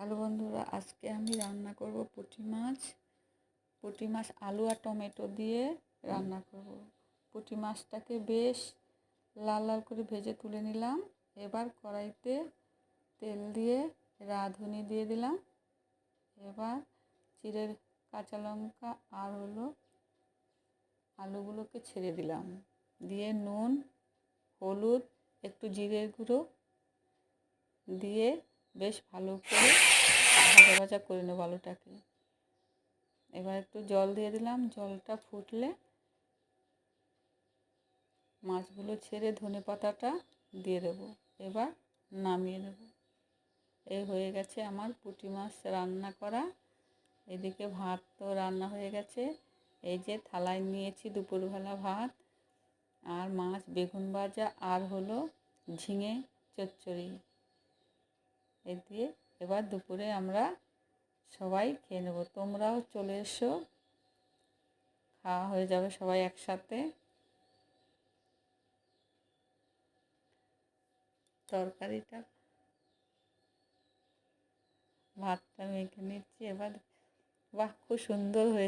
Hello বন্ধুরা, আজকে আমি রান্না করব পুঁটি মাছ আলু আর টমেটো দিয়ে রান্না করব। পুঁটি মাছটাকে বেশ লাল লাল করে ভেজে তুলে নিলাম। এবার কড়াইতে তেল দিয়ে রাঁধুনি দিয়ে দিলাম। এবার চিড়ে কাঁচা লঙ্কা আর আলুগুলোকে ছেড়ে দিলাম, দিয়ে নুন, হলুদ, একটু জিরের গুঁড়ো দিয়ে বেশ ভালো করে ভাজা ভাজা করে নেব আলুটাকে। এবার একটু জল দিয়ে দিলাম, জলটা ফুটলে মাছগুলো ছেড়ে ধনেপাতাটা দিয়ে দেব। এবার নামিয়ে দেব। এই হয়ে গেছে আমার পুঁটি মাছ রান্না করা। এদিকে ভাত তো রান্না হয়ে গেছে। এই যে থালায় নিয়েছি দুপুরবেলা ভাত আর মাছ, বেগুন ভাজা আর ঝিঙে চচ্চড়ি। এ দিয়ে এবার দুপুরে আমরা সবাই খেয়ে নেব। তোমরাও চলে এসো, খাওয়া হয়ে যাবে সবাই একসাথে। তরকারিটা ভাতটা মেখে নিচ্ছি এবার। বাহ, খুব সুন্দর হয়েছে।